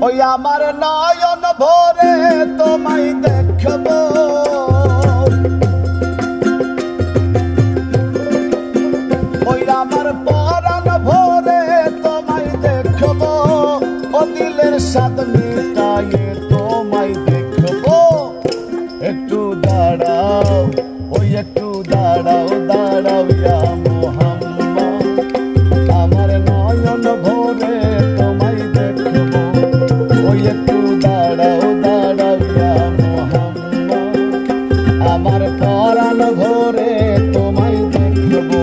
ওই আমার নয়ন ভরে তোমায় দেখবো, ওই আমার পরাণ ভরে তোমায় দেখবো, ও দিলের স্বাদ মিটায়ে তোমায় দেখবো। একটু দাঁড়াও, ওই একটু দাঁড়াও, দাঁড়াও ইয়া মুহাম্মদ, আমার নয়ন ভরে তোমায় দেখবো, ওই একটু দাঁড়াও, দাঁড়াও ইয়া মুহাম্মদ, আমার পরাণ ভরে তোমায় দেখবো।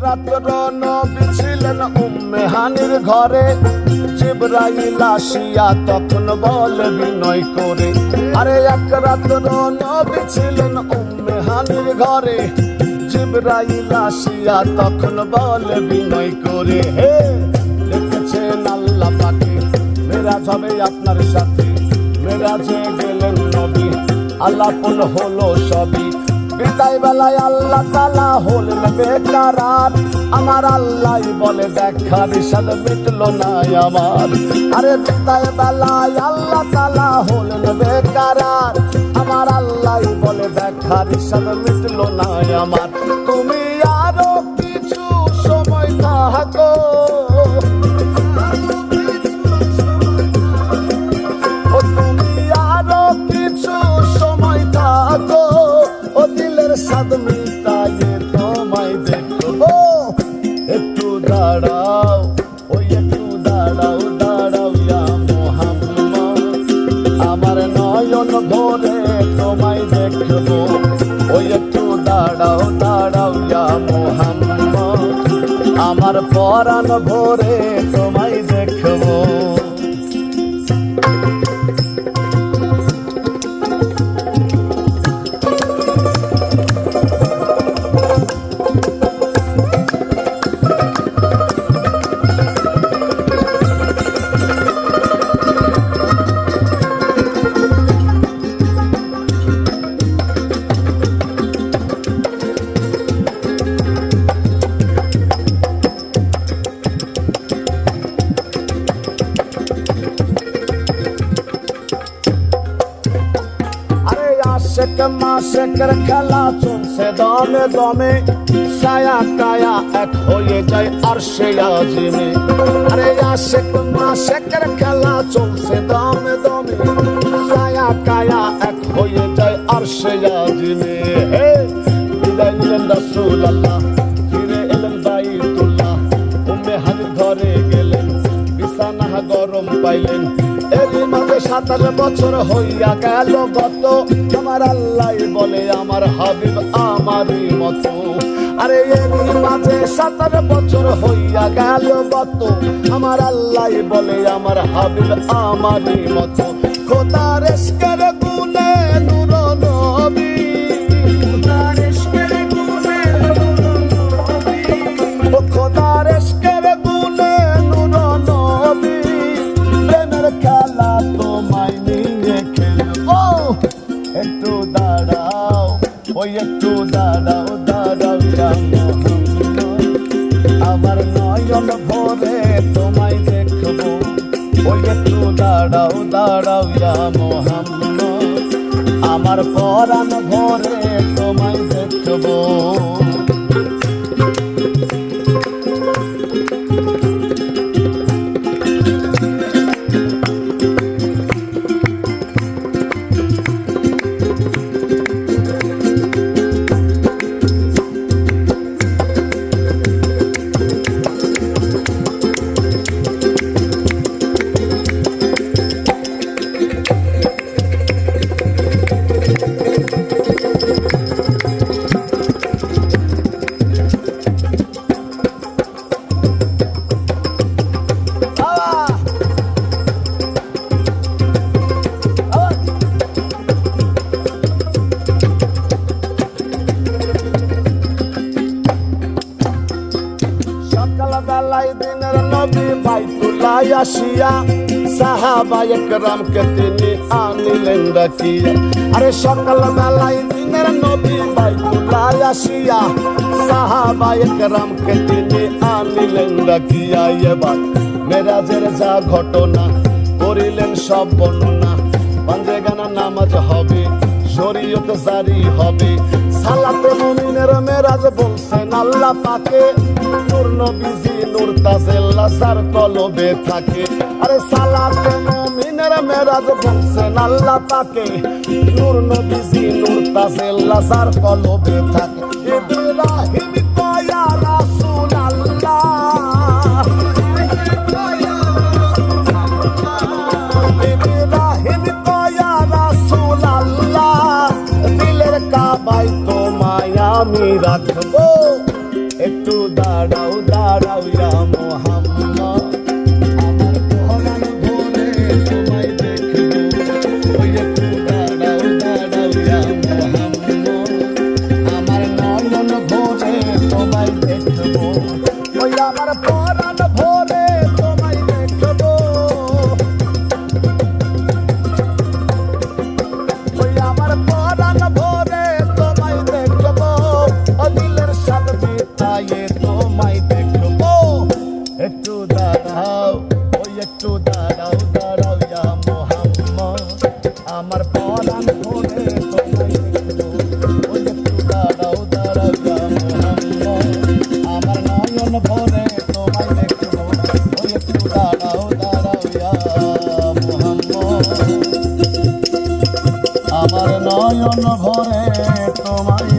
রাত্র নবী ছিলেন উম্মে হানির ঘরে, জিবরাইল আসিয়া তখন বলে বিনয় করে, আরে এক রাত্র নবী ছিলেন উম্মে হানির ঘরে, জিবরাইল আসিয়া তখন বলে বিনয় করে, হে দেখেছেন আল্লাহ পাকে মেরাজ হবে আপনার সাথে, মেরাজে গেলেন নবী আলাপন হলো সবই, বিদায় বেলায় আল্লাহ তাআলা হলেন বেকারার, আমার আল্লাহ বলে দেখার স্বাদ মিটলো না আমার, আরে বিদায় বেলায় আল্লাহ তাআলা হলেন বেকারার, আমার আল্লাহ বলে দেখার স্বাদ মিটলো না আমার। তুমি আরো কিছু সময় থাকো, তুমি আরো কিছু সময় থাকো, ও দিলের স্বাদ মিটায়ে তোমায় দেখবো। একটু দাঁড়াও, ওই একটু দাঁড়াও, দাঁড়াও ইয়া মুহাম্মদ, আমার নয়ন ভরে তোমায় দেখবো, ওই একটু দাঁড়াও, দাঁড়াও ইয়া মুহাম্মদ, আমার পরাণ ভরে তোমায় দেখবো। আশেক মাশেকের খেলা চলছে দমে দমে, ছায়া কায়া এক হয়ে যায় আরশে আজিমে, আরে আশেক মাশেকের খেলা চলছে দমে দমে, ছায়া কায়া এক হয়ে যায় আরশে আজিমে। হে বিদায় নিলেন রাসূলুল্লাহ, ফিরে এলেন বাইতুল্লাহ, উম্মে হানির ঘরে গেলেন, বিছানা গরম পাইলেন, এরই মাঝে 27 বছর হইয়া গেল গত, আমার আল্লাহ বলে আমার হাবিব আমারই মতো, আরে এরই মাঝে 27 বছর হইয়া গেল গত, আমার আল্লাহ বলে আমার হাবিব আমারই মতো। খোদার ইশকের গুণে নূর নবী, খোদার ইশকের গুণে নূর নবী, খোদার ইশকের গুণে নূর নবী, প্রেমের খেলা তোমায় নিয়ে খেলবো। একটু দাঁড়াও, ওই একটু দাঁড়াও, দাঁড়াও ইয়া মুহাম্মদ, আমার নয়ন ভরে তোমায় দেখবো, ওই একটু দাঁড়াও, দাঁড়াও ইয়া মুহাম্মদ, আমার পরাণ ভরে তোমায় দেখবো। বেলায় দিনের নবী বাইতুল্লাহ আসিয়া সাহাবায়ে কেরামকে তিনি আনিলেন ডাকিয়া। আরে সকাল বেলায় দিনের নবী বাইতুল্লাহ আসিয়া সাহাবায়ে কেরামকে তিনি আনিলেন ডাকিয়া। এবার মেরাজের যা ঘটনা করিলেন সব বর্ণনা। পাঞ্জেগানা নামাজ হবে, শরীয়ত জারি হবে, সালাতে মুমিনের মেরাজ বলছেন আল্লাহ পাকে। নূর নবীজি নূর তাজেল্লা যার কলবে থাকে। আরে সালাতে মুমিনের মেরাজ বলছেন আল্লাহ পাকে। নূর নবীজি নূর তাজেল্লা যার কলবে থাকে। ইব্রাহিম কয়া রাসূলুল্লাহ, ইব্রাহিম কয়া রাসূলুল্লাহ, দিলের কাবায় তোমায় আমি রাখবো। একটু দাঁড়াও দাঁড়াও ইয়া মুহাম্মদ, আমার পরাণ ভরে তোমায় দেখবো। ওই একটু দাঁড়াও দাঁড়াও ইয়া মুহাম্মদ, আমার নয়ন ভরে তোমায় দেখবো। ওই আমার পরাণ ভরে তোমায় দেখবো। ওই আমার পরাণ ভরে তোমায় দেখবো। দিলের সাথে জিতায়ে তোমায় দেখবো। একটু দাঁড়াও, ওই একটু দাঁড়াও দাঁড়াও ইয়া মুহাম্মদ, আমার পরাণ ভরে তোমায় দেখবো। ওই একটু দাঁড়াও দাঁড়াও ইয়া মুহাম্মদ, আমার নয়ন ভরে তোমায় দেখবো। ওই একটু দাঁড়াও দাঁড়াও ইয়া মুহাম্মদ, আমার নয়ন ভরে তোমায়